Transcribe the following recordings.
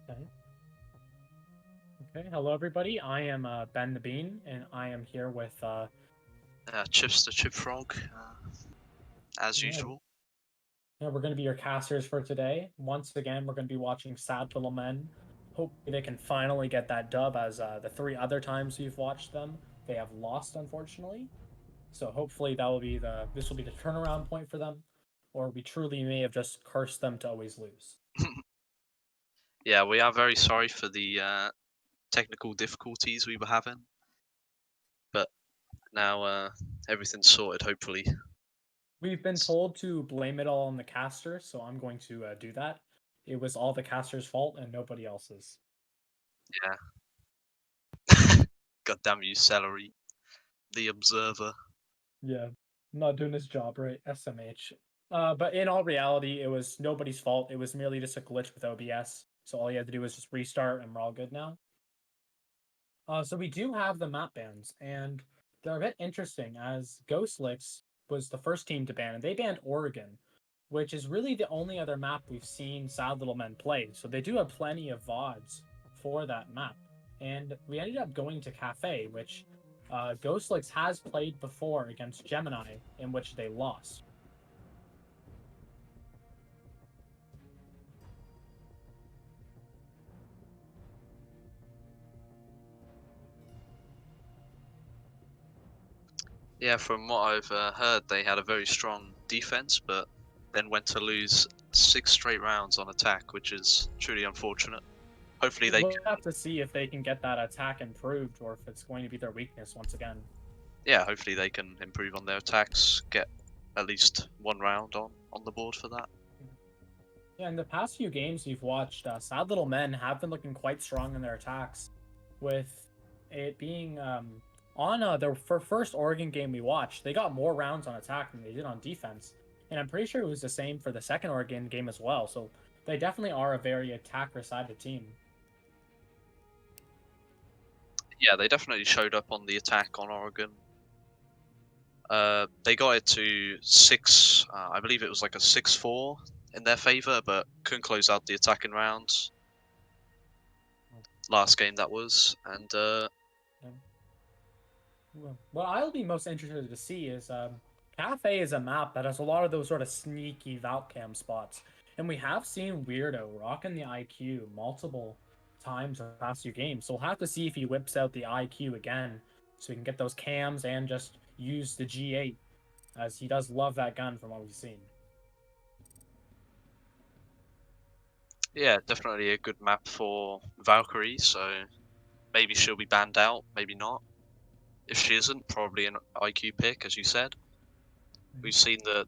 Okay. Okay. Hello, everybody. I am Ben the Bean, and I am here with Chips the Chip Frog, as yeah, usual. we're going to be your casters for today. Once again, we're going to be watching Sad Little Men. Hopefully, they can finally get that dub, as the three other times we've watched them, they have lost, unfortunately. So hopefully, this will be the turnaround point for them, or we truly may have just cursed them to always lose. Yeah, we are very sorry for the technical difficulties we were having, but now everything's sorted, hopefully. We've been told to blame it all on the caster, so I'm going to do that. It was all the caster's fault and nobody else's. Yeah. God damn you, Celery. The Observer. Yeah, not doing his job right, SMH. But in all reality, it was nobody's fault. It was merely just a glitch with OBS. So all you had to do was just restart, and we're all good now. So we do have the map bans, and they're a bit interesting. As Ghostlix was the first team to ban, and they banned Oregon, which is really the only other map we've seen Sad Little Men play. So they do have plenty of VODs for that map. And we ended up going to Cafe, which Ghostlix has played before against Gemini, in which they lost. Yeah, from what I've heard, they had a very strong defense, but then went to lose 6 straight rounds on attack, which is truly unfortunate. Hopefully they We'll can, have to see if they can get that attack improved or if it's going to be their weakness once again. yeah, hopefully they can improve on their attacks, get at least 1 round on the board for that. Yeah, in the past few games we've watched, Sad Little Men have been looking quite strong in their attacks, with it being on their first Oregon game we watched. They got more rounds on attack than they did on defense, and I'm pretty sure it was the same for the second Oregon game as well. So they definitely are a very attacker-sided team. Yeah, they definitely showed up on the attack on Oregon. They got it to 6. I believe it was like a 6-4 in their favor, but couldn't close out the attacking rounds. Last game that was, and What I'll be most interested to see is Cafe is a map that has a lot of those sort of sneaky Valcam spots. And we have seen Weirdo rocking the IQ multiple times in the past few games. So we'll have to see if he whips out the IQ again so we can get those cams and just use the G8, as he does love that gun from what we've seen. yeah, definitely a good map for Valkyrie. So maybe she'll be banned out, maybe not. If she isn't, probably an IQ pick, as you said. We've seen that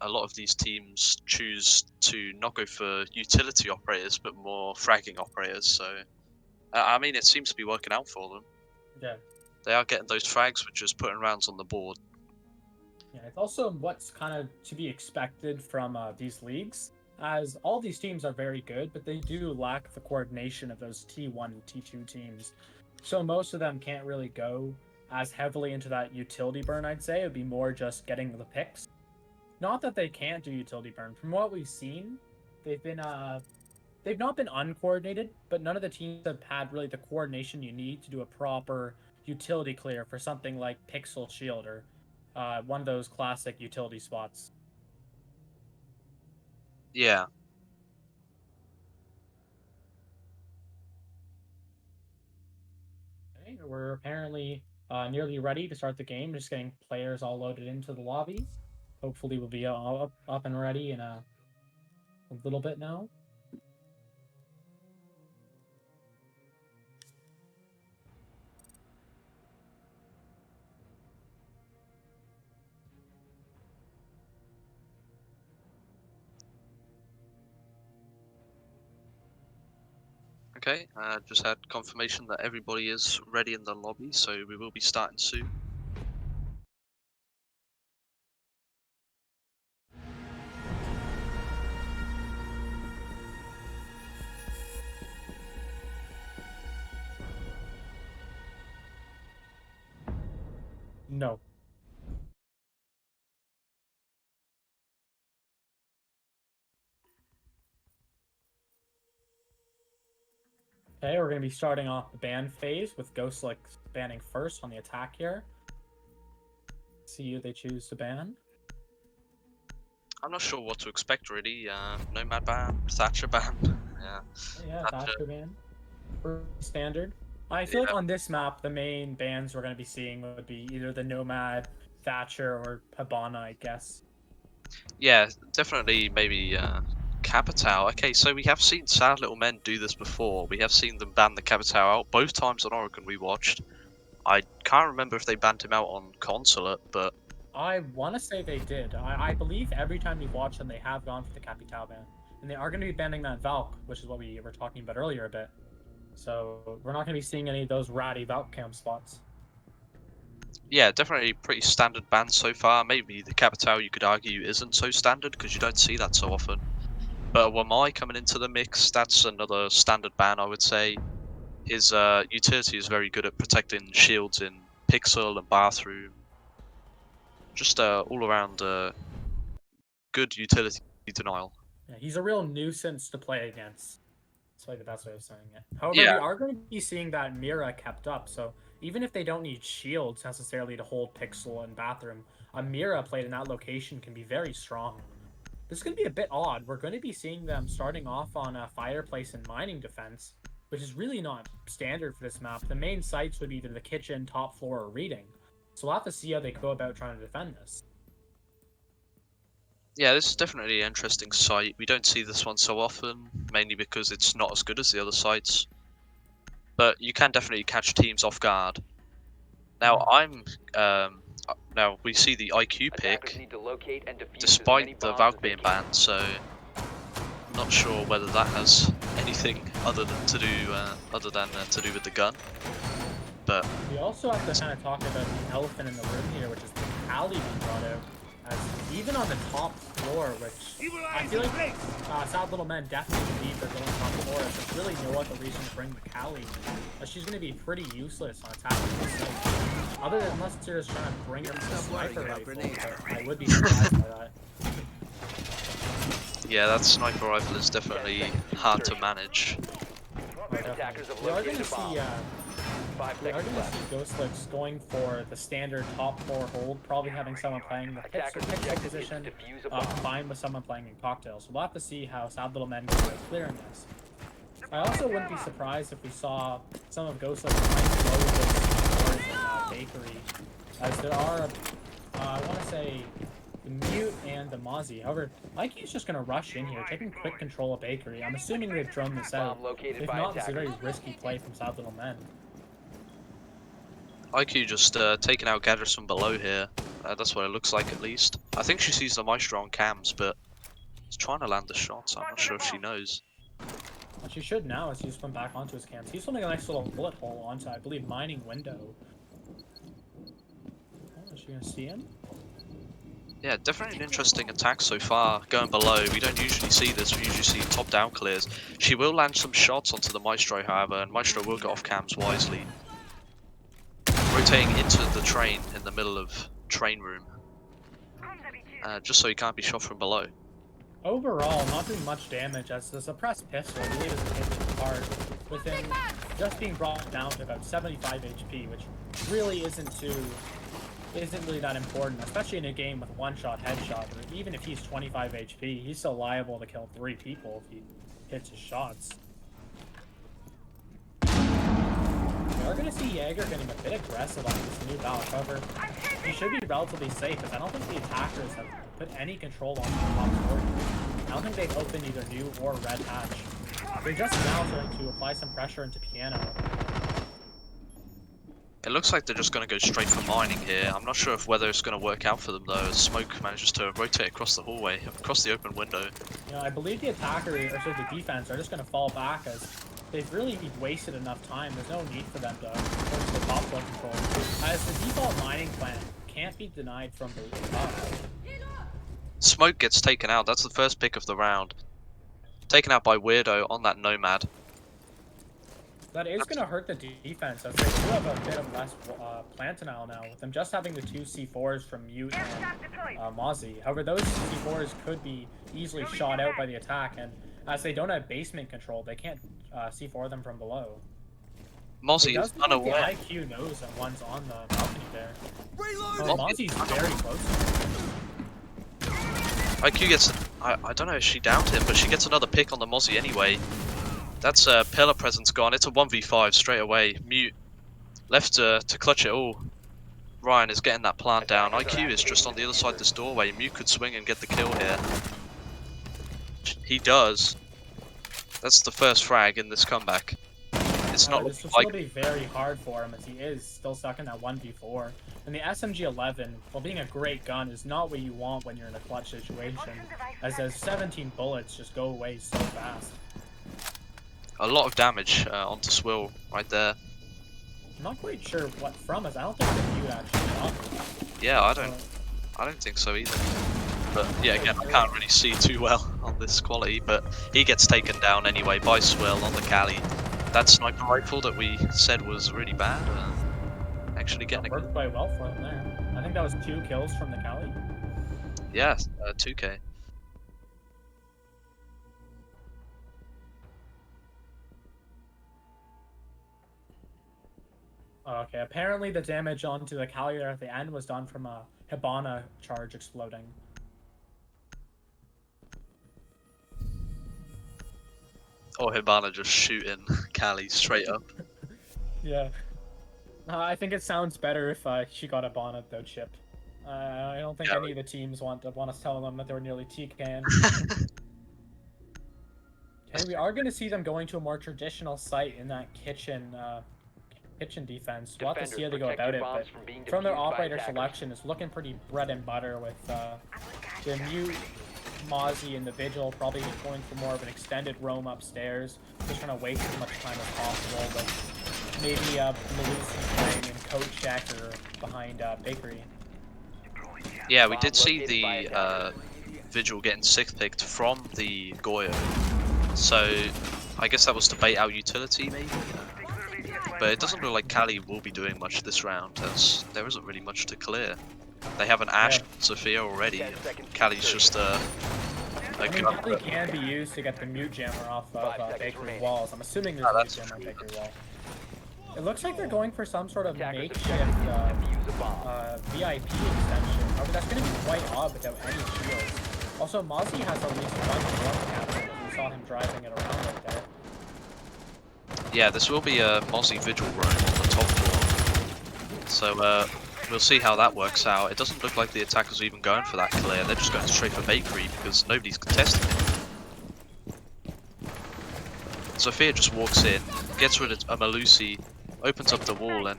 a lot of these teams choose to not go for utility operators, but more fragging operators. So I mean, it seems to be working out for them. Yeah. They are getting those frags, which is putting rounds on the board. Yeah, it's also what's kind of to be expected from these leagues, as all these teams are very good, but they do lack the coordination of those T1 and T2 teams. So most of them can't really go as heavily into that utility burn, I'd say. It would be more just getting the picks. Not that they can't do utility burn. From what we've seen, they've been they've not been uncoordinated, but none of the teams have had really the coordination you need to do a proper utility clear for something like Pixel Shield or one of those classic utility spots. Yeah, Okay, we're apparently nearly ready to start the game. Just getting players all loaded into the lobbies. Hopefully, we'll be all up and ready in a little bit now. okay. Just had confirmation that everybody is ready in the lobby, so we will be starting soon. No. Okay, we're going to be starting off the ban phase with Ghostlix banning first on the attack here. See who they choose to ban. I'm not sure what to expect really. Nomad ban, Thatcher ban. Yeah. Yeah, Thatcher ban. Pretty standard. I feel Yeah. like on this map, the main bans we're going to be seeing would be either the Nomad, Thatcher, or Habana, I guess. Yeah, definitely maybe Capital. Okay, so we have seen Sad Little Men do this before. We have seen them ban the Capital out both times on Oregon we watched. I can't remember if they banned him out on Consulate, but I want to say they did. I believe every time we've watched them, they have gone for the Capital ban. And they are going to be banning that Valk, which is what we were talking about earlier a bit. So we're not going to be seeing any of those ratty Valk camp spots. yeah, definitely pretty standard ban so far. Maybe the Capital you could argue isn't so standard because you don't see that so often. But Wamai coming into the mix, that's another standard ban I would say. His utility is very good at protecting shields in Pixel and Bathroom. Just all around good utility denial. Yeah, he's a real nuisance to play against. That's like the best way of saying it. However, Yeah. we are going to be seeing that Mira kept up, so even if they don't need shields necessarily to hold Pixel and Bathroom, a Mira played in that location can be very strong. This is going to be a bit odd. We're going to be seeing them starting off on a fireplace and mining defense, which is really not standard for this map. The main sites would be either the kitchen, top floor, or reading. So we'll have to see how they go about trying to defend this. Yeah, this is definitely an interesting site. We don't see this one so often, mainly because it's not as good as the other sites. But you can definitely catch teams off guard. Now now we see the IQ pick, despite the Valk being banned, so I'm not sure whether that has anything other than to do with the gun. But we also have to kind of talk about the elephant in the room here, which is the Kali being brought out. As even on the top floor, which I feel like Sad Little Men definitely believe they're going top floor. There's really no other reason to bring the Kali. She's going to be pretty useless on attacking this site. Other than unless you're just trying to bring her to the sniper rifle, but I would be surprised by that. yeah, that sniper rifle is definitely hard to manage. We are going to see Ghostlix going for the standard top floor hold, probably having someone playing the pixel position combined with someone playing in cocktails. So we'll have to see how Sad Little Men goes about clearing this. I also wouldn't be surprised if we saw some of Ghostlix playing low those stores in Bakery, as there are, I want to say, the Mute and the Mozzie. However, IQ's just going to rush in here, taking quick control of Bakery. I'm assuming they've droned this out. If not, it's a very risky play from Sad Little Men. IQ just taking out Gadgets from below here. That's what it looks like at least. I think she sees the Maestro on cams, but she's trying to land the shots. I'm not sure if she knows. Well, she should now as he's come back onto his cams. He's filming a nice little bullet hole onto, I believe, mining window. Oh, is she going to see him? Yeah, definitely an interesting attack so far. Going below, we don't usually see this. We usually see top-down clears. She will land some shots onto the Maestro, however, and Maestro will get off cams wisely. Rotating into the train in the middle of train room, just so he can't be shot from below. Overall, not doing much damage as the suppressed pistol really doesn't hit too hard, with him just being brought down to about 75 HP, which really isn't really that important, especially in a game with one-shot headshot. Even if he's 25 HP, he's still liable to kill 3 people if he hits his shots. We are going to see Jaeger getting a bit aggressive on this new Valk. However, he should be relatively safe, as I don't think the attackers have put any control on the top floor. I don't think they've opened either new or red hatch. They're just now starting to apply some pressure into piano. It looks like they're just going to go straight for mining here. I'm not sure if whether it's going to work out for them though, as Smoke manages to rotate across the hallway, across the open window. You know, I believe the attackers, or sorry, the defense, are just going to fall back as they've really wasted enough time. There's no need for them to push the top floor control, as the default mining plan can't be denied from the top. Smoke gets taken out. That's the first pick of the round. Taken out by Weirdo on that Nomad. That is going to hurt the defense, as they do have a bit of less plant denial now, with them just having the 2 C4s from Mute and Mozzie. However, those C4s could be easily shot out by the attack, and As they don't have basement control, they can't C4 them from below. It Mozzie is does look like the unaware. IQ knows that one's on the balcony there. Reload! Mozzie's very close. IQ gets. I don't know if she downed him, but she gets another pick on the Mozzie anyway. That's pillar presence gone. It's a 1v5 straight away. Mute left to clutch it all. Ryan is getting that plant down. IQ is just on the other side of this doorway. Mute could swing and get the kill here. He does. That's the first frag in this comeback. It's not This will like still be very hard for him as he is still stuck in that 1v4. And the SMG-11, while being a great gun, is not what you want when you're in a clutch situation, as those 17 bullets just go away so fast. a lot of damage onto Swill right there. I'm not quite sure what from, as I don't think the feud actually got him. Yeah, I don't think so either. But yeah, again, I can't really see too well on this quality, but he gets taken down anyway by Swill on the Cali. That sniper rifle that we said was really bad, actually getting It worked quite well for him there. I think that was 2 kills from the Cali. Yeah, 2K. Okay, apparently the damage onto the Cali there at the end was done from a Hibana charge exploding. Or Hibana just shooting Cali straight up. Yeah. I think it sounds better if she got a bonnet though, Chip. I don't think any of the teams want us telling them that they're nearly TKing. Okay, we are going to see them going to a more traditional site in that kitchen defense. We'll have to see how they go about it, but from their operator selection, it's looking pretty bread and butter with the Mute, Mozzie, and the Vigil probably going for more of an extended roam upstairs, just trying to waste as much time as possible, but maybe Malusi playing in coach check or behind Bakery. Yeah, we did see the Vigil getting 6th picked from the Goyo, so I guess that was to bait out utility maybe? But it doesn't look like Cali will be doing much this round, as there isn't really much to clear. They have an Ash Sophia already, and Cali's just a I mean, gun. Cali can be used to get the Mute Jammer off of Bakery walls. I'm assuming there's a Mute Jammer on Bakery wall. It looks like they're going for some sort of makeshift VIP extension. However, that's going to be quite odd without any shields. Also, Mozzie has at least one force capture. We saw him driving it around right there. Yeah, this will be a Mozzie Vigil roam on the top floor. So we'll see how that works out. It doesn't look like the attackers are even going for that clear. They're just going straight for Bakery because nobody's contesting it. Sophia just walks in, gets rid of a Malusi, opens up the wall,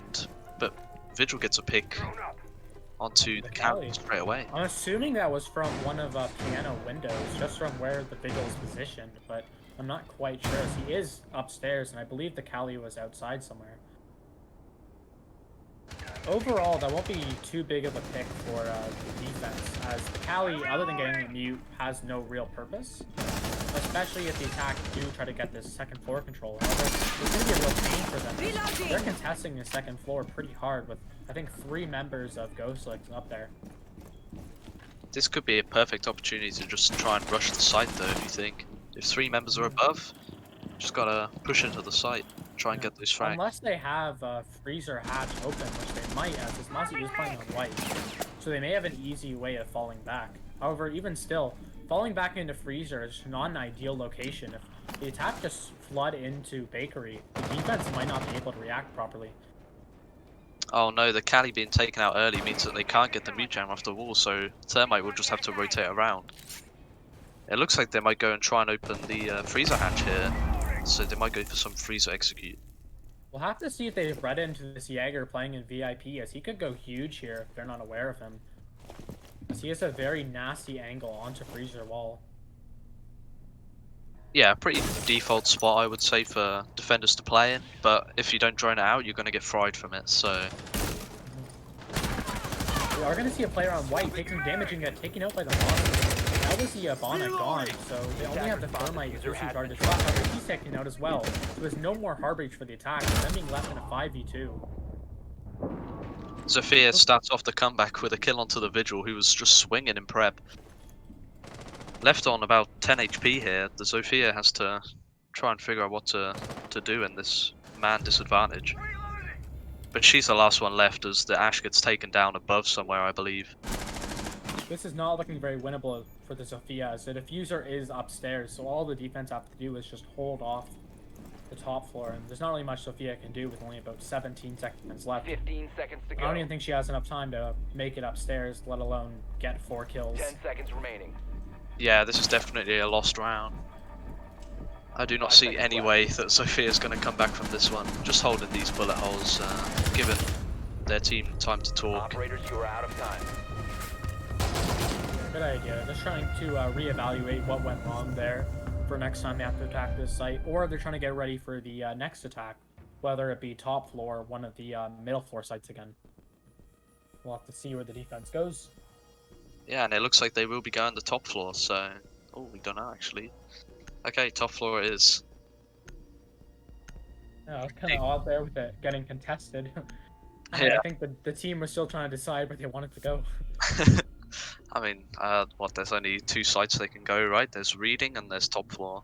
but Vigil gets a pick onto the Cali straight away. I'm assuming that was from one of piano windows, just from where the Vigil is positioned, but I'm not quite sure, as he is upstairs, and I believe the Cali was outside somewhere. Overall, that won't be too big of a pick for the defense, as the Cali, other than getting a mute, has no real purpose. Especially if the attack do try to get this second floor control. However, it's going to be a real pain for them. They're contesting the second floor pretty hard with, I think, 3 members of Ghostlix up there. This could be a perfect opportunity to just try and rush the site though, if you think. If 3 members are above, just gotta push into the site, try and get those frags. Unless they have freezer hatch open, which they might, as this Mozzie is playing on white. So they may have an easy way of falling back. However, even still, falling back into freezer is not an ideal location. If the attack just flood into Bakery, the defense might not be able to react properly. Oh no, the Cali being taken out early means that they can't get the mute jam off the wall, so Thermite will just have to rotate around. It looks like they might go and try and open the freezer hatch here, so they might go for some freezer execute. We'll have to see if they read into this Jaeger playing in VIP, as he could go huge here if they're not aware of him. As he has a very nasty angle onto freezer wall. Yeah, pretty default spot I would say for defenders to play in, but if you don't drone it out, you're going to get fried from it, so... We are going to see a player on white take some damage and get taken out by the monster. That was the bonnet gone, so they only have the Thermite disregard the shot. However, he's taken out as well, so there's no more Harbridge for the attack, with them being left in a 5v2. Sophia starts off the comeback with a kill onto the Vigil, who was just swinging in prep. Left on about 10 HP here, the Zofia has to try and figure out what to do in this man disadvantage. But she's the last one left as the Ashe gets taken down above somewhere, I believe. This is not looking very winnable for the Zofia, as the diffuser is upstairs, so all the defense have to do is just hold off the top floor, and there's not really much Zofia can do with only about 17 seconds left. 15 seconds to go. I don't even think she has enough time to make it upstairs, let alone get 4 kills. 10 seconds remaining. Yeah, this is definitely a lost round. I do not see any way that Zofia's going to come back from this one. Just holding these bullet holes, giving their team time to talk. Operators, you are out of time. Good idea. Just trying to reevaluate what went wrong there for next time they have to attack this site, or they're trying to get ready for the next attack, whether it be top floor or one of the middle floor sites again. We'll have to see where the defense goes. Yeah, and it looks like they will be going to top floor, so... Oh, we don't know, actually. Okay, top floor it is. Yeah, it's kind of odd there with it getting contested. Yeah. I think the team was still trying to decide where they wanted to go. I mean, there's only 2 sites they can go, right? There's reading and there's top floor.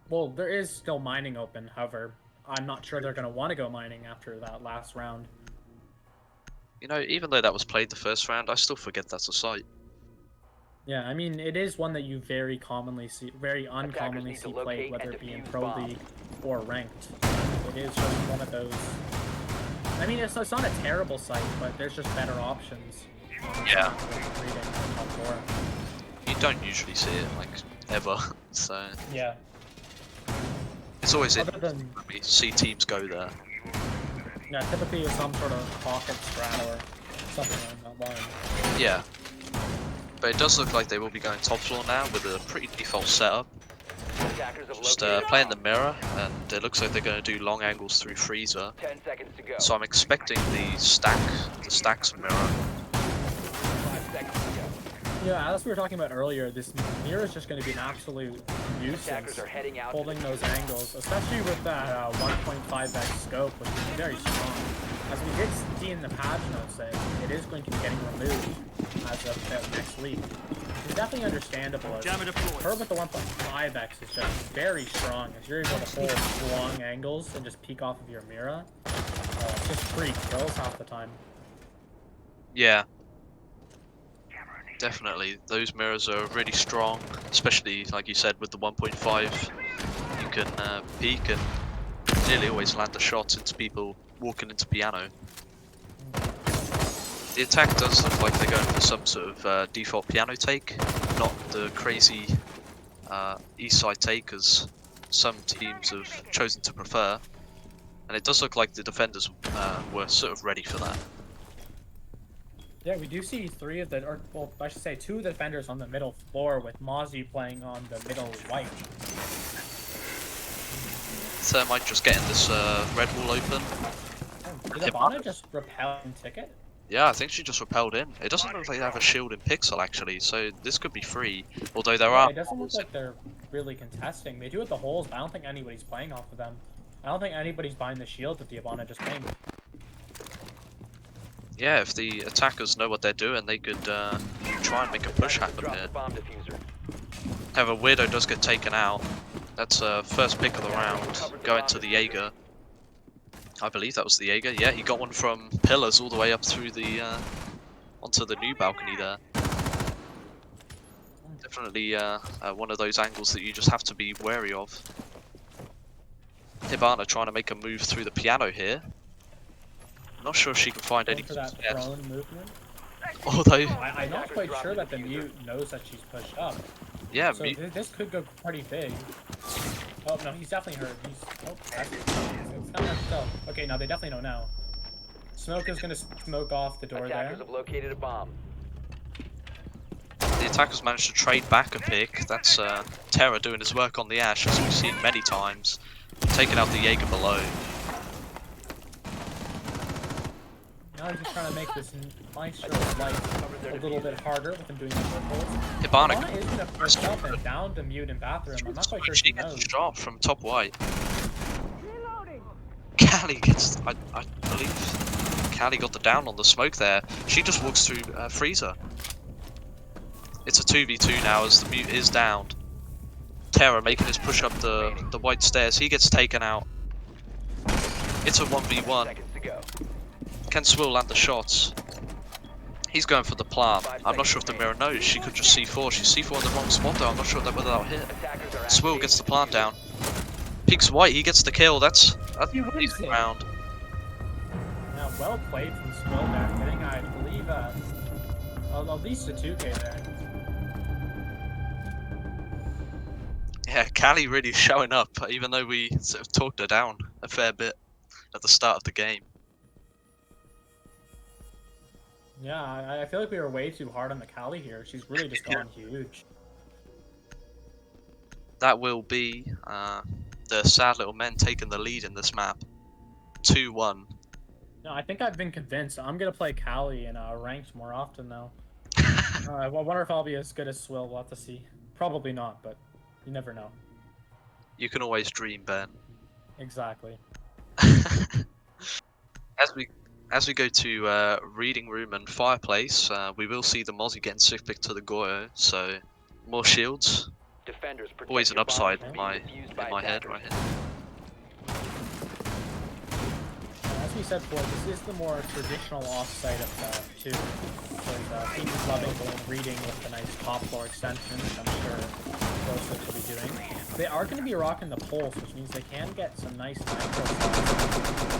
Well, there is still mining open, however, I'm not sure they're going to want to go mining after that last round. You know, even though that was played the first round, I still forget that's a site. Yeah, I mean, it is one that you very uncommonly see played, whether it be in Pro League or Ranked. It is just one of those... I mean, it's not a terrible site, but there's just better options. Yeah. You don't usually see it, like, ever, so... Yeah. It's always interesting when we see teams go there. Yeah, typically it's some sort of pocket strat or something along that line. Yeah. But it does look like they will be going top floor now with a pretty default setup. Just playing the mirror, and it looks like they're going to do long angles through freezer. 10 seconds to go. So I'm expecting the stacks mirror. 5 seconds to go. Yeah, as we were talking about earlier, this mirror is just going to be an absolute nuisance Are heading out holding those angles, especially with that 1.5x scope, which is very strong. As we did see in the patch notes, that it is going to be getting removed as of about next week. It's definitely understandable. Her with the 1.5x is just very strong, as you're able to hold long angles and just peek off of your mirror. It's just free kills half the time. Yeah. Definitely, those mirrors are really strong, especially like you said with the 1.5. You can peek and nearly always land the shots into people walking into piano. The attack does look like they're going for some sort of default piano take, not the crazy east side take as some teams have chosen to prefer. And it does look like the defenders were sort of ready for that. Yeah, we do see 3 of the, or well, I should say 2 of the defenders on the middle floor, with Mozzie playing on the middle right. So might just getting this red wall open. Did Ivana just repel and ticket? Yeah, I think she just repelled in. It doesn't look like they have a shield in Pixel actually, so this could be free. Although there are. It doesn't look like they're really contesting. They do have the holes, but I don't think anybody's playing off of them. I don't think anybody's buying the shield that the Ivana just pinged. Yeah, if the attackers know what they're doing, they could try and make a push happen here. However, Weirdo does get taken out. That's first pick of the round, going to the Jaeger. I believe that was the Jaeger. Yeah, he got one from pillars all the way up through the onto the new balcony there. Definitely one of those angles that you just have to be wary of. Hibana trying to make a move through the piano here. Not sure if she can find any for that prone movement. Although I'm not quite sure that the mute knows that she's pushed up. yeah, So this could go pretty big. Oh no, he's definitely hurt. It's kind of still. Okay, now they definitely know now. Smoke is gonna smoke off the door Attackers there. have located a bomb. the attackers managed to trade back a pick. That's Terra doing his work on the Ashe, as we've seen many times. Taking out the Jaeger below. Now he's just trying to make this nice life a little bit harder with him doing the circles. Hibana is gonna push up and down to mute in bathroom. I'm not quite sure she gets knows. a shot from top white. Callie gets, I believe, Callie got the down on the smoke there. She just walks through freezer. It's a 2v2 now as the mute is downed. Terror making his push up the white stairs. He gets taken out. It's a 1v1. Seconds to go. Can Swill land the shots? He's going for the plant. I'm not sure if the mirror knows. She could just C4. She's C4 in the wrong spot though. I'm not sure whether that'll hit. Attackers are Swill activating gets the plant diffuser. down. Peeks white. He gets the kill. That's He a wins decent it. round. Yeah, well played from Squill there, getting, I believe, at least a 2K there. Yeah, Callie really showing up, even though we sort of talked her down a fair bit at the start of the game. Yeah, I feel like we were way too hard on the Cali here. She's really just gone huge. That will be the sad little men taking the lead in this map. 2-1. No, I think I've been convinced. I'm gonna play Cali in ranked more often now. I wonder if I'll be as good as Swill. We'll have to see. Probably not, but you never know. You can always dream, Ben. Exactly. As we go to reading room and fireplace, we will see the Mozzie getting sick pick to the Goyo, so more shields. Defenders protect Always an your bombs upside from in being my defused by head attackers. right here. As we said before, this is the more traditional offsite of the two. Because team is loving going reading with the nice top floor extension, which I'm sure Ghostlix will be doing. They are going to be rocking the pulse, which means they can get some nice nitro cells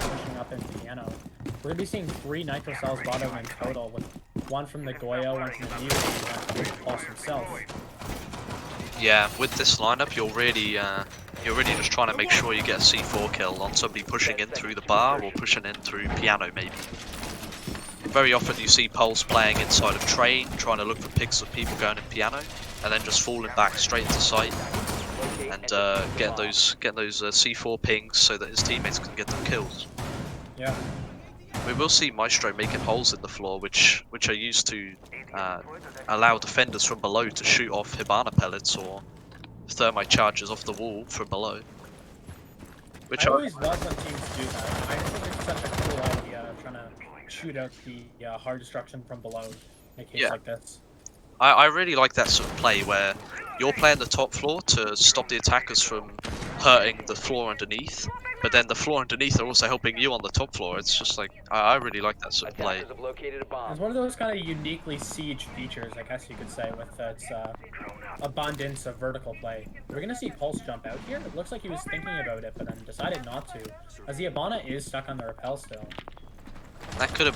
pushing up in piano. We're going to be seeing 3 nitro cells brought out in total, with one from the Goyo, one from the Mute, and one from the Pulse himself. Yeah, with this lineup, you're really just trying to make sure you get a C4 kill on somebody pushing in through the bar or pushing in through piano, maybe. Very often you see Pulse playing inside of train, trying to look for picks of people going in piano, and then just falling back straight into sight and getting those C4 pings so that his teammates can get them kills. Yeah. We will see Maestro making holes in the floor, which are used to allow defenders from below to shoot off Hibana pellets or thermite charges off the wall from below. Which I always love when teams do that. I just think it's such a cool idea of trying to shoot out the hard destruction from below in a case like this. I really like that sort of play where you're playing the top floor to stop the attackers from hurting the floor underneath, but then the floor underneath are also helping you on the top floor. It's just like, I really like that sort of play. Attackers have located a bomb. It's one of those kind of uniquely Siege features, I guess you could say, with its abundance of vertical play. We're going to see Pulse jump out here. It looks like he was thinking about it, but then decided not to, as the Hibana is stuck on the rappel still. That could have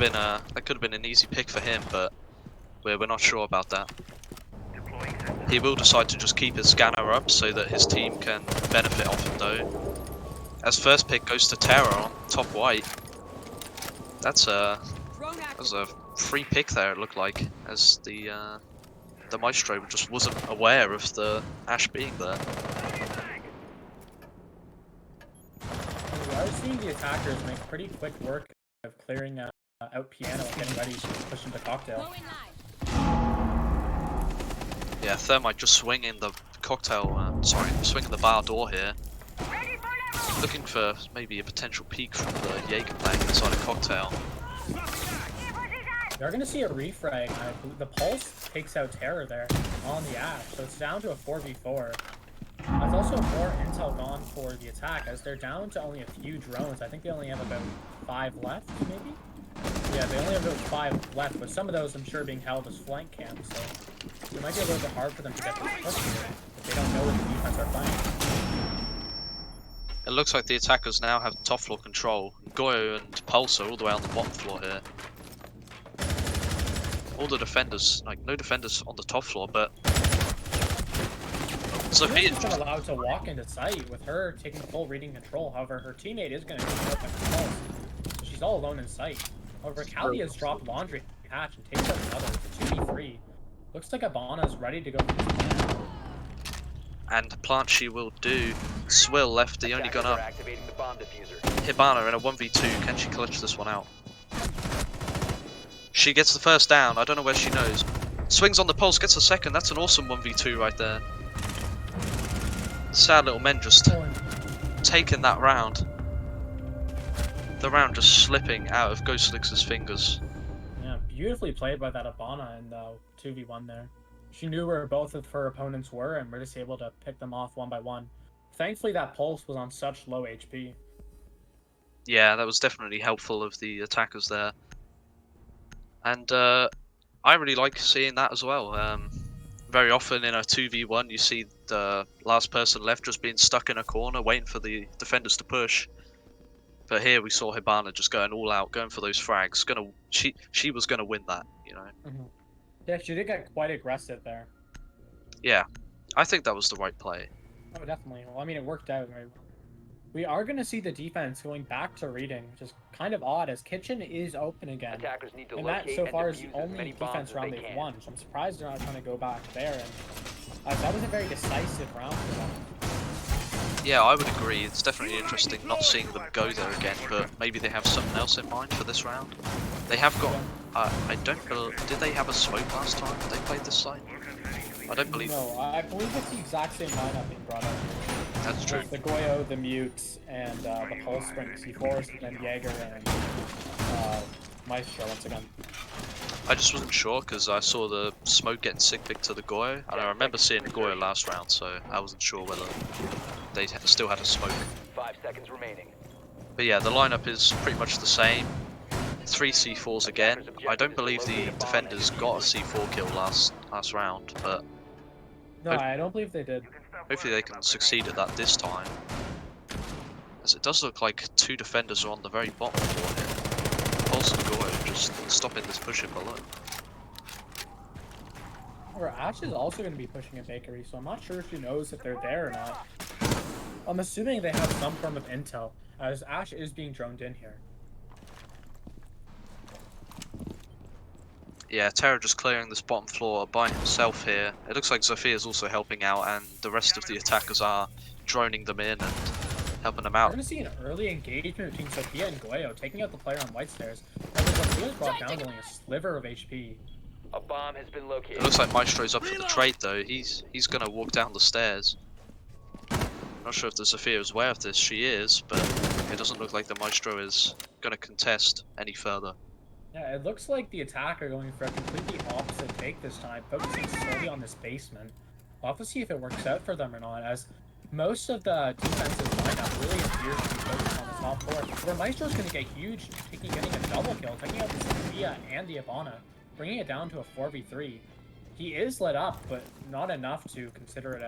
been an easy pick for him, but we're not sure about that. He will decide to just keep his scanner up so that his team can benefit off him though. As first pick goes to Terror on top white. That's a free pick there, it looked like, as the Maestro just wasn't aware of the Ash being there. We are seeing the attackers make pretty quick work of clearing out piano and getting ready to push into cocktail. Yeah, Thermite just swinging the swinging the bar door here. Looking for maybe a potential peek from the Jaeger playing inside a cocktail. They're going to see a refrag. The Pulse takes out Terror there on the Ash, so it's down to a 4v4. There's also more intel gone for the attack, as they're down to only a few drones. I think they only have about 5 left, maybe? Yeah, they only have about 5 left, but some of those I'm sure being held as flank camps, so it might be a little bit hard for them to get this push here if they don't know what the defense are playing. It looks like the attackers now have top floor control. Goyo and Pulse are all the way on the bottom floor here. All the defenders, like no defenders on the top floor, but Sophia's been allowed to walk into sight with her taking full reading control. However, her teammate is going to keep up with Pulse, so she's all alone in sight. However, Callie has dropped Laundry Hatch and takes out another. It's a 2v3. Looks like Hibana is ready to go for this plan. And plant she will do. Swill left, the only gun up. Activating the bomb diffuser. Hibana in a 1v2, can she clutch this one out? She gets the first down, I don't know where she knows. Swings on the Pulse, gets the second, that's an awesome 1v2 right there. Sad little men just taking that round. The round just slipping out of Ghostlix's fingers. Yeah, beautifully played by that Hibana in the 2v1 there. She knew where both of her opponents were and we're just able to pick them off one by one. Thankfully, that pulse was on such low HP. Yeah, that was definitely helpful of the attackers there. And I really like seeing that as well. Very often in a 2v1, you see the last person left just being stuck in a corner, waiting for the defenders to push. But here we saw Hibana just going all out, going for those frags. She was gonna win that, you know. Yeah, she did get quite aggressive there. Yeah, I think that was the right play. Oh, definitely. Well, I mean, it worked out very well. We are going to see the defense going back to reading, which is kind of odd as Kitchen is open again. Attackers need to And that locate so and far is the defuse as only many bombs defense as round they they've can. won. So I'm surprised they're not trying to go back there. And that was a very decisive round for them. Yeah, I would agree. It's definitely interesting not seeing them go there again, but maybe they have something else in mind for this round. They have got. I don't believe. Did they have a smoke last time they played this site? I don't believe. No, I believe it's the exact same lineup being brought up here. That's true. The Goyo, the Mute, and the Pulse Spring C4s, and then Jaeger and Maestro once again. I just wasn't sure because I saw the smoke getting sick picked to the Goyo, and I remember seeing the Goyo last round, so I wasn't sure whether they still had a smoke. 5 seconds remaining. But yeah, the lineup is pretty much the same. 3 C4s again. I don't believe the defenders got a C4 kill last round, but No, I don't believe they did. hopefully they can succeed at that this time. As it does look like 2 defenders are on the very bottom floor here. Pulse and Goyo just stopping this pushing bullet. Or Ash is also going to be pushing a bakery, so I'm not sure if she knows if they're there or not. I'm assuming they have some form of intel, as Ash is being droned in here. Yeah, Terra just clearing this bottom floor by himself here. It looks like Zophia's also helping out, and the rest of the attackers are droning them in and helping them We're out. going to see an early engagement between Sophia and Goyo, taking out the player on White Stairs. However, Sophia's brought down only a sliver of HP. A bomb has been located. It looks like Maestro's up for the trade though. He's gonna walk down the stairs. Not sure if the Sophia is aware of this. She is, but it doesn't look like the Maestro is gonna contest any further. Yeah, it looks like the attack are going for a completely opposite take this time, focusing solely on this basement. We'll have to see if it works out for them or not, as most of the defensive lineup really appears to be focused on the top floor. Where Maestro's going to get huge, getting a double kill, taking out the Sophia and the Ivana, bringing it down to a 4v3. He is lit up, but not enough to consider it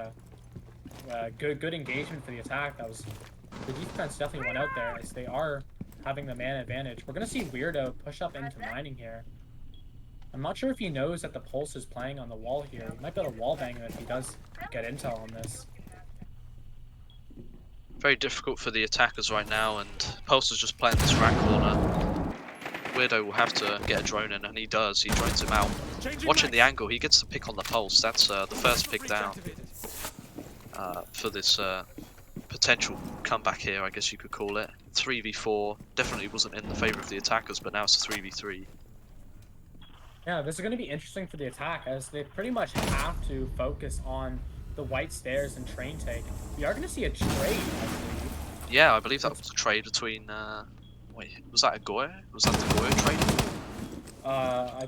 a good engagement for the attack. The defense definitely went out there, as they are having the man advantage. We're going to see Weirdo push up into mining here. I'm not sure if he knows that the Pulse is playing on the wall here. He might be able to wallbang him if he does get intel on this. Very difficult for the attackers right now, and Pulse is just playing this rat corner. Weirdo will have to get a drone in, and he does. He drones him out. Watching the angle, he gets the pick on the Pulse. That's the first pick down for this potential comeback here, I guess you could call it. 3v4 definitely wasn't in the favor of the attackers, but now it's a 3v3. Yeah, this is going to be interesting for the attack, as they pretty much have to focus on the White Stairs and train take. We are going to see a trade, I believe. Yeah, I believe that was a trade between. Wait, was that a Goyo? Was that the Goyo trade? I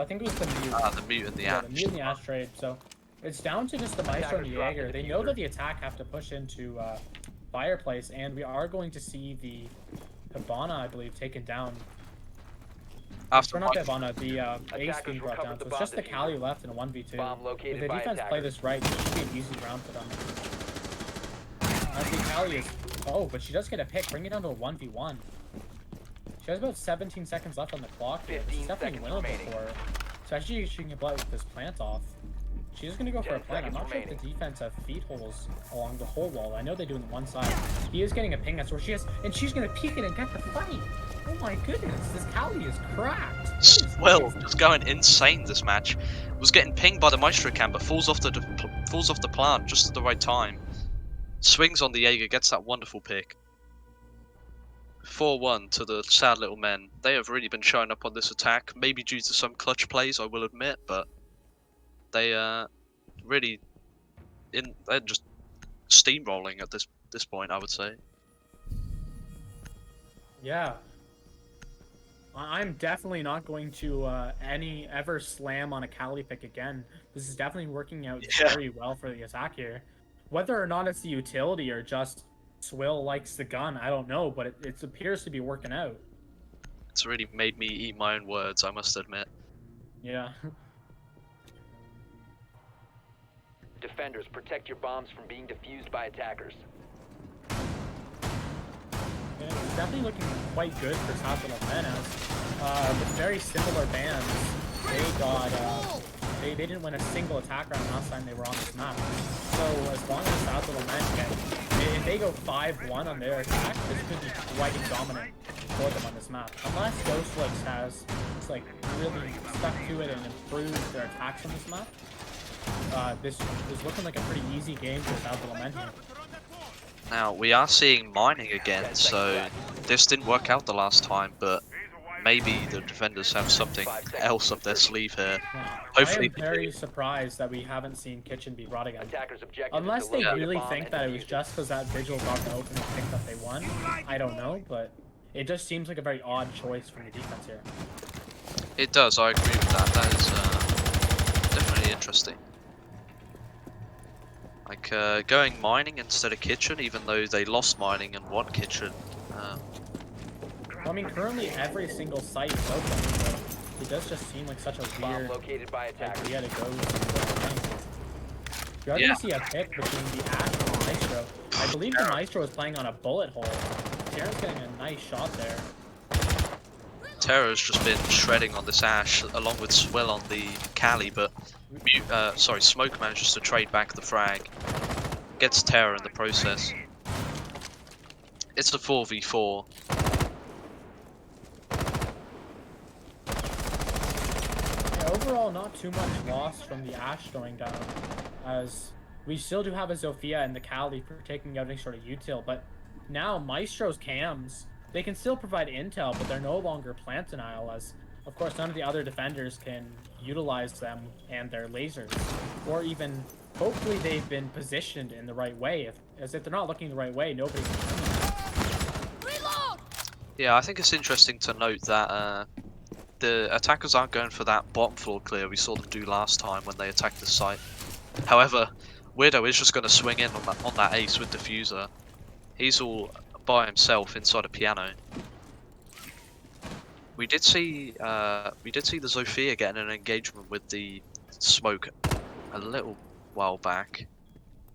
think it was the Mute. Ah, the Mute and the Ash. The Mute and the Ash trade. So it's down to just the Maestro and the Jaeger. They know that the attack have to push into Fireplace, and we are going to see the Hibana, I believe, taken down. After not the Hibana, the Ace being brought down. So it's just the diffuser. Kali left in a 1v2. Bomb If located the by defense play attackers. this right, it should be an easy round for them. As the Kali is... Oh, but she does get a pick. Bring it down to a 1v1. She has about 17 seconds left on the clock here. This is 15 definitely seconds winnable remaining. for her. Especially if she can get this plant off. She is going to go for a 10 plant. I'm not seconds sure if remaining. the defense have feed holes along the whole wall. I know they do on one side. He is getting a ping. That's where she is. And she's going to peek it and get the fight. Oh my goodness. This Kali is cracked. What is Well, this? just going insane this match. Was getting pinged by the Maestro cam, but falls off the plant just at the right time. Swings on the Jaeger, gets that wonderful pick. 4-1 to the sad little men. They have really been showing up on this attack, maybe due to some clutch plays, I will admit, but they really they're just steamrolling at this point, I would say. Yeah. I'm definitely not going to ever slam on a Cali pick again. This is definitely working out very well for the attack here. Whether or not it's the utility or just Swill likes the gun, I don't know, but it appears to be working out. It's really made me eat my own words, I must admit. Yeah. Defenders, protect your bombs from being defused by attackers. Yeah, it's definitely looking quite good for South Little Men as with very similar bands, they got they didn't win a single attack round last time they were on this map. So as long as South Little Men if they go 5-1 on their attack, this could be quite dominant for them on this map. Unless Ghostlix has like really stuck to it and improved their attacks on this map. This is looking like a pretty easy game for South Little Men here. Now, we are seeing mining again, so this didn't work out the last time, but maybe the defenders have something else up their sleeve here. Yeah. Hopefully, I am very surprised that we haven't seen Kitchen be brought again. Attackers' objective Unless is to they locate a really bomb think and that it was defuse just because that Vigil got the opening pick that they won. I don't know, but it just seems like a very odd choice from the defense here. it does, I agree with that. That is definitely interesting. Like, going mining instead of kitchen, even though they lost mining and won kitchen. Well, I mean, currently every single site is open, so it does just seem like such a Bomb weird located by attackers. idea to go with. You're going to see a pick between the Ash and the Maestro. I believe the Maestro is playing on a bullet hole. Terran's getting a nice shot there. Terra's just been shredding on this Ash, along with Swill on the Cali, but Smoke manages to trade back the frag. Gets Terra in the process. It's a 4v4. Yeah, overall, not too much loss from the Ash going down, as we still do have a Zofia and the Cali for taking out any sort of util, but now Maestro's cams, they can still provide intel, but they're no longer plant denial, as of course none of the other defenders can utilize them and their lasers, or even hopefully they've been positioned in the right way. If they're not looking the right way, nobody can come in. Yeah, I think it's interesting to note that the attackers aren't going for that bottom floor clear we saw them do last time when they attacked the site. However, Weirdo is just going to swing in on that ace with Diffuser. He's all by himself inside a piano. We did see the Zofia getting an engagement with the Smoke a little while back.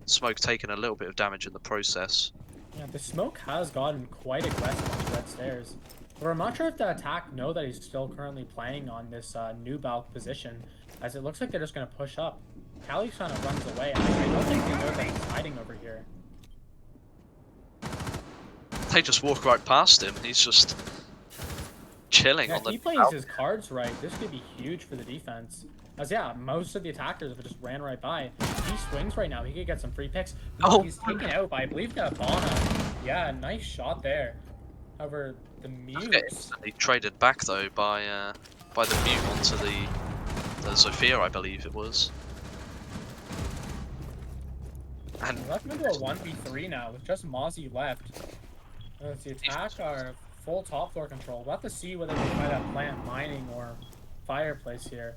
Smoke taking a little bit of damage in the process. Yeah, the Smoke has gotten quite aggressive on red stairs. But I'm not sure if the attack know that he's still currently playing on this new Balk position, as it looks like they're just going to push up. Cali kind of runs away. I don't think they know that he's hiding over here. They just walk right past him. He's just chilling Yeah, on the. if he plays his cards right, this could be huge for the defense. As yeah, most of the attackers have just ran right by. If he swings right now, he could get some free picks. Oh. He's taken out by, I believe, Gabbana. Yeah, nice shot there. However, the Mute... Instantly traded back though by the Mute onto the Zofia, I believe it was. And We're left into a 1v3 now with just Mozzie left. The attack are full top floor control. We'll have to see whether they try to plant mining or fireplace here.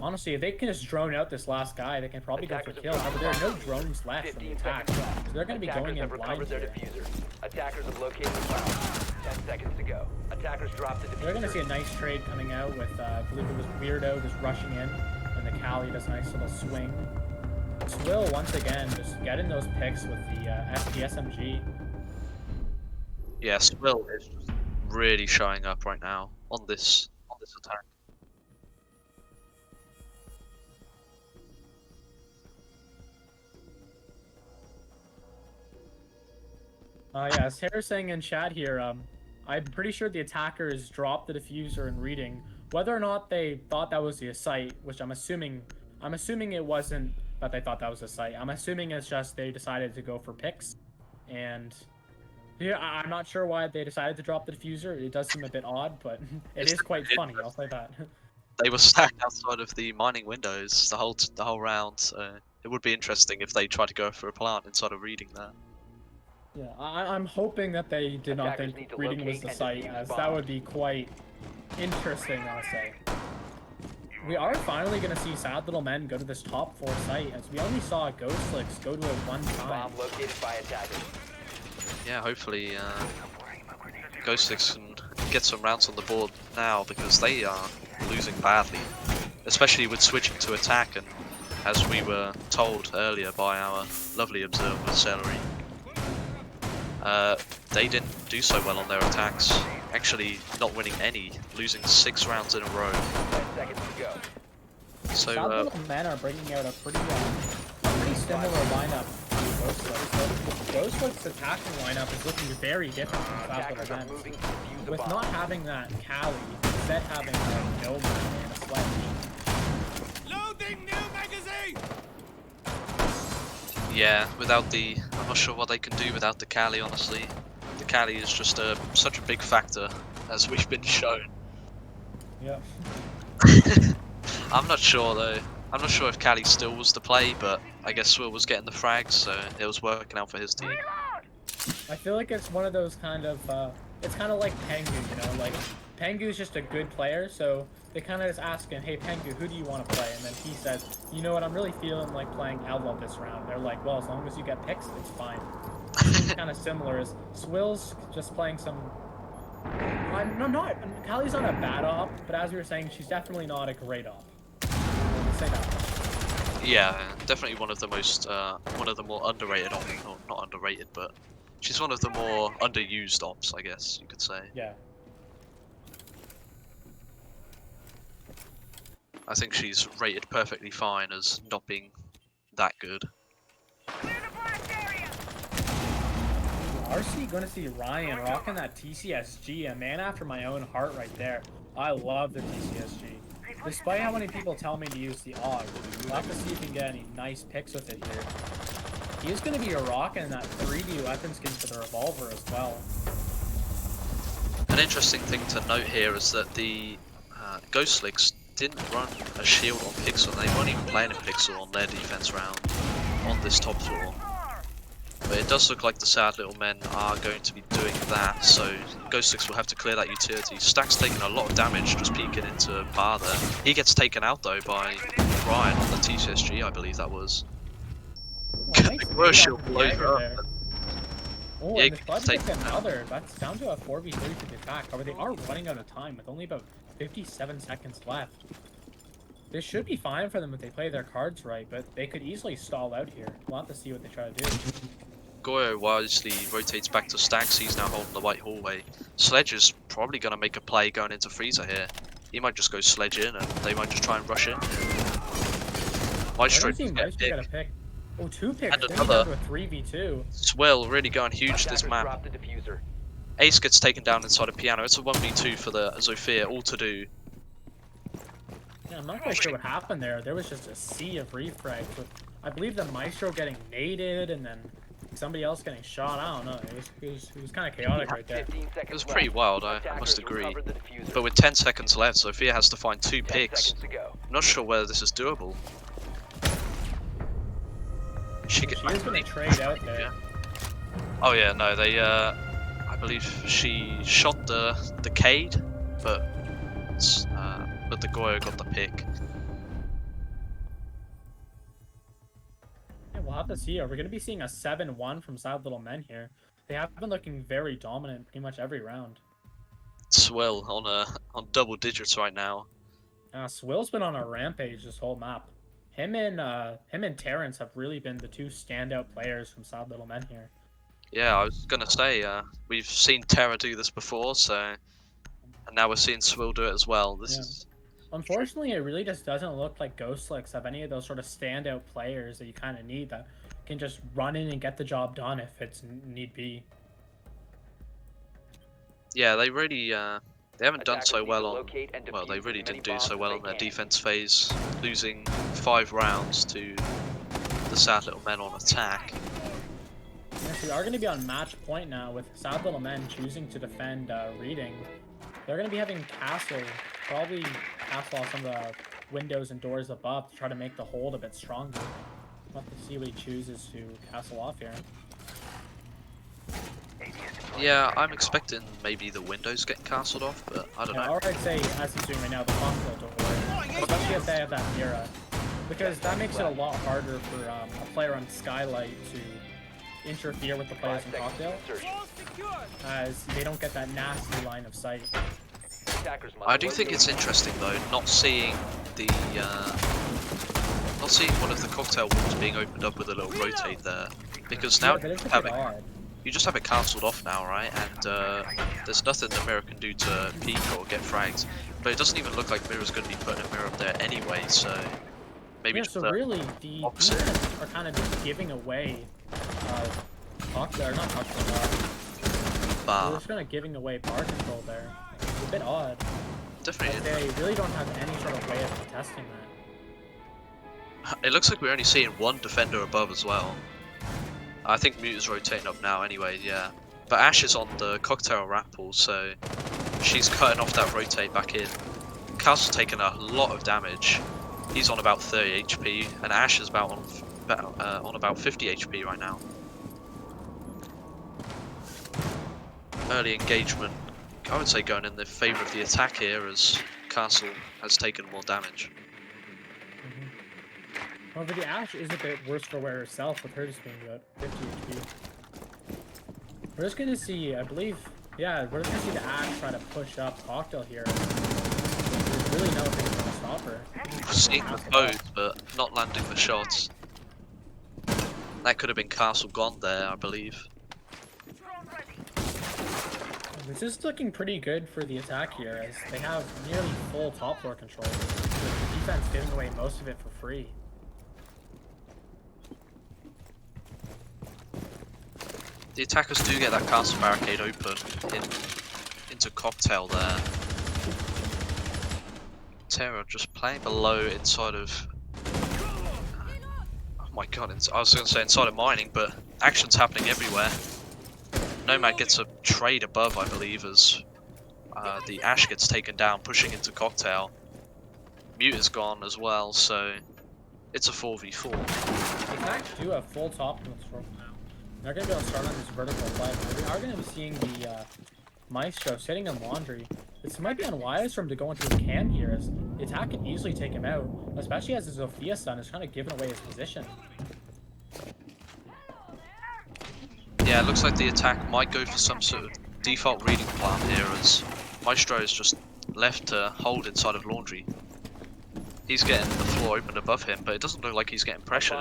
Honestly, if they can just drone out this last guy, they can probably go for kill. However, there are no drones left from the attack, so they're going to be going in blind their here. diffuser. Attackers have located the bomb. 10 seconds to go. Attackers dropped the diffuser. They're going to see a nice trade coming out with, I believe it was Weirdo just rushing in, and the Cali does a nice little swing. Swill, once again, just getting those picks with the SMG. yeah, Swill is just really showing up right now on this attack. Yeah, as Sarah's saying in chat here, I'm pretty sure the attackers dropped the diffuser in reading. Whether or not they thought that was the site, which I'm assuming it wasn't that they thought that was a site. I'm assuming it's just they decided to go for picks. And yeah, I'm not sure why they decided to drop the diffuser. It does seem a bit odd, but it is quite funny. I'll say that. They were stacked outside of the mining windows the whole round, so it would be interesting if they tried to go for a plant inside of reading that. Yeah, I'm hoping that they did not Attackers think need to reading was locate the and site, defuse as bombs. that would be quite interesting, I'll say. We are finally going to see Sad Little Men go to this top 4 site, as we only saw Ghostlix go to it one time. Bomb located by attackers. Yeah, hopefully Ghostlix can get some rounds on the board now, because they are losing badly, especially with switching to attack, and as we were told earlier by our lovely observer Celery, they didn't do so well on their attacks, actually not winning any, losing 6 rounds in a row. 10 seconds to go. So Sad Little Men are bringing out a pretty similar lineup to Ghostlix. Ghostlix's attacking lineup is looking very different from Sad Attackers Little are Men's. moving to defuse a With bomb. not having that Cali, instead having a Nomad and a Sledge. Loading new magazine! yeah, without the, I'm not sure what they can do without the Cali, honestly. The Cali is just such a big factor, as we've been shown. Yep. I'm not sure though. I'm not sure if Cali still was the play, but I guess Swill was getting the frags, so it was working out for his team. I feel like it's one of those kind of, it's kind of like Pengu, you know, like, Pengu's just a good player, so they kind of just ask him, hey Pengu, who do you want to play? And then he says, you know what, I'm really feeling like playing Outlaw this round. They're like, well, as long as you get picks, it's fine. It's kind of similar as Swill's just playing some, Callie's not a bad op, but as we were saying, she's definitely not a great op. We'll say that. Yeah, definitely one of the most, one of the more underrated ops, or not underrated, but she's one of the more underused ops, I guess you could say. Yeah. I think she's rated perfectly fine as not being that good. RC going to see Ryan rocking that TCSG, a man after my own heart right there. I love the TCSG. Despite how many people tell me to use the AUG, we'll have to see if we can get any nice picks with it here. He is going to be rocking that 3D weapon skin for the revolver as well. An interesting thing to note here is that the Ghostlix didn't run a shield on Pixel. They weren't even playing in Pixel on their defense round on this top floor. But it does look like the Sad Little Men are going to be doing that, so Ghostlix will have to clear that utility. Stack's taking a lot of damage just peeking into Bar there. He gets taken out though by Ryan on the TCSG, I believe that was. Well, nice Were lead shield off the blows Jäger up. there. Oh, Yeah, and the Bud take gets another. That's down to a 4v3 for the attack. However, they are running out of time with only about 57 seconds left. This should be fine for them if they play their cards right, but they could easily stall out here. We'll have to see what they try to do. Goyo wisely rotates back to Stacks. He's now holding the white hallway. Sledge is probably going to make a play going into Freezer here. He might just go Sledge in and they might just try and rush in. Maestro Maestro get a pick. Oh, 2 picks. And Then another. down to a 3v2. Swill really going huge this Attackers map. drop the diffuser. Ace gets taken down inside a piano. It's a 1v2 for the Zofia, all to do. Yeah, I'm not quite sure what happened there. There was just a sea of refrags with, I believe, the Maestro getting naded and then somebody else getting shot. I don't know. It was kind of chaotic right there. 15 seconds It was left. pretty wild, I Attackers must agree. recovered the diffuser. But with 10 seconds left, Zofia has to find 2 10 picks. seconds to go. I'm not sure whether this is doable. She She is going to trade out there. Yeah. Oh yeah, no, they I believe she shot the Cade, but the Goyo got the pick. Yeah, we'll have to see. Are we going to be seeing a 7-1 from Sad Little Men here? They have been looking very dominant pretty much every round. Swell on double digits right now. Swill's been on a rampage this whole map. Him and Terrence have really been the 2 standout players from Sad Little Men here. Yeah, I was gonna say we've seen Terra do this before, so and now we're seeing Swill do it as well. This is Unfortunately, it really just doesn't look like Ghostlix have any of those sort of standout players that you kind of need that can just run in and get the job done if it's need be. yeah, they really they haven't done Attackers so need well to on. locate and Well, they defuse really as many didn't do bombs so as well they on their can. defense phase, losing 5 rounds to the Sad Little Men on attack. Yes, we are going to be on match point now with Sad Little Men choosing to defend Reading. They're going to be having Castle, probably Castle off some of the windows and doors above to try to make the hold a bit stronger. We'll have to see what he chooses to castle off here. Yeah, I'm expecting maybe the windows getting cancelled off, but I don't Yeah, know. or I'd say, as he's doing right now, the cocktail door. Especially if they have that Mira. Because that makes it a lot harder for a player on Skylight to interfere with the players 5 in seconds to cocktail, insertion. as they don't get that nasty line of sight. Attackers must I do think locate it's interesting though, not seeing the not seeing one of the cocktail walls being opened up with a little rotate there, because now Yeah, that is a you have bit it, odd. you just have it cancelled off now, right? And there's nothing the mirror can do to peek or get frags. But it doesn't even look like mirror's going to be putting a mirror up there anyway, so maybe Yeah, just so the really, the opposite. defense are kind of just giving away cocktail, or not cocktail, they're bar. just kind of giving away bar control there. It's a bit odd. Definitely. They really don't have any sort of way of contesting that. It looks like we're only seeing one defender above as well. I think Mute is rotating up now anyway, yeah. But Ash is on the cocktail rappel, so she's cutting off that rotate back in. Castle's taking a lot of damage. He's on about 30 HP, and Ash is on about 50 HP right now. Early engagement, I would say, going in the favour of the attack here, as Castle has taken more damage. However, the Ashe is a bit worse for wear herself, with her just being about 50 HP. We're just gonna see, I believe, yeah, we're just gonna see the Ashe try to push up Cocktail here. There's really nothing to stop her. Seeing the both, but not landing the shots. That could have been Castle gone there, I believe. This is looking pretty good for the attack here, as they have nearly full top floor control, with the defense giving away most of it for free. The attackers do get that castle barricade open into Cocktail there. Terra just playing below inside of... Oh my god, I was going to say inside of mining, but action's happening everywhere. Nomad gets a trade above, I believe, as the Ash gets taken down, pushing into Cocktail. Mute is gone as well, so it's a 4v4. The attacks do have full top control now. They're going to be able to start on this vertical play. We are going to be seeing the Maestro sitting in laundry. This might be unwise for him to go into his cam here, as the attack can easily take him out, especially as his Zofia son is kind of giving away his position. Yeah, it looks like the attack might go for some sort of default reading plan here, as Maestro is just left to hold inside of laundry. He's getting the floor opened above him, but it doesn't look like he's getting pressured.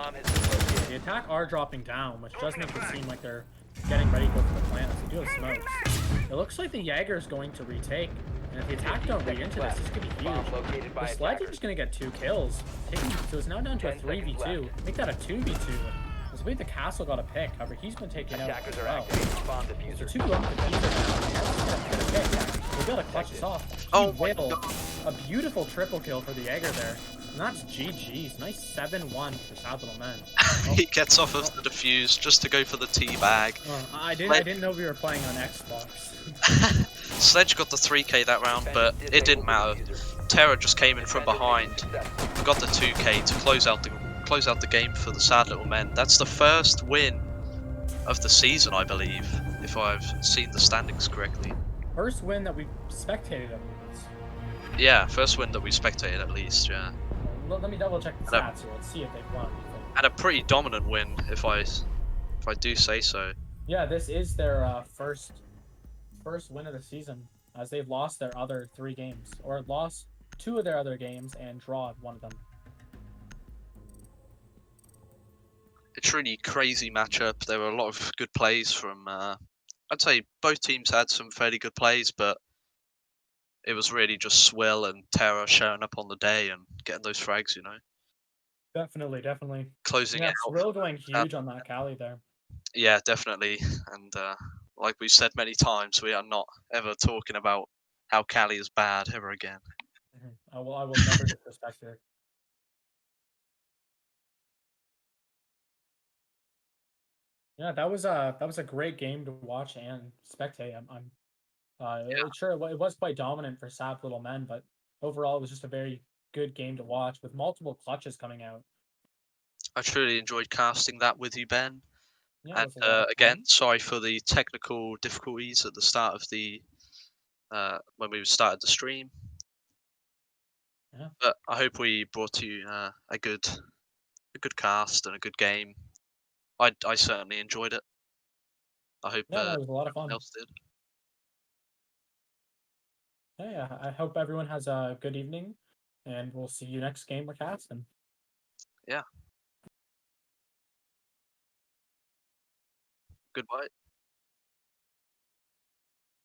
The attack are dropping down, which does make it seem like they're getting ready to go for the plant, as they do have smokes. It looks like the Jaeger is going to retake, and if the attack don't read into this could be huge. The Sledge is going to get 2 kills, so it's now down to a 3v2. Make that a 2v2. I believe the Castle got a pick, however he's been taken out as well. So 2 on the diffuser now. We'll be able to clutch this off. Oh my God. A beautiful triple kill for the Jaeger there. And that's GG's. Nice 7-1 for Sad Little Men. He gets off of the defuse just to go for the teabag. I didn't know we were playing on Xbox. Sledge got the 3k that round, but it didn't matter. Terra just came in from behind, got the 2k to close out the game for the Sad Little Men. That's the first win of the season, I believe, if I've seen the standings correctly. First win that we spectated at least. Yeah, first win that we spectated at least, yeah. Let me double check the stats here. Let's see if they've won. And a pretty dominant win, if I do say so. Yeah, this is their first win of the season, as they've lost their other 3 games, or lost 2 of their other games and drawed 1 of them. It's really crazy matchup. There were a lot of good plays from. I'd say both teams had some fairly good plays, but it was really just Swill and Terra showing up on the day and getting those frags, you know. Definitely. Closing it out. Swill going huge on that Cali there. Yeah, definitely. And like we've said many times, we are not ever talking about how Cali is bad ever again. I will never disrespect her. Yeah, that was a great game to watch and spectate. Sure it was quite dominant for Sap Little Men, but overall it was just a very good game to watch with multiple clutches coming out. I truly enjoyed casting that with you, Ben. Yeah, it And was a lot of again, fun. sorry for the technical difficulties at the start of the when we started the stream. Yeah. But I hope we brought you a good cast and a good game. I certainly enjoyed it. I hope Yeah, no, it was a lot of everyone fun. else did. Yeah, I hope everyone has a good evening, and we'll see you next game we're casting. Yeah. Goodbye.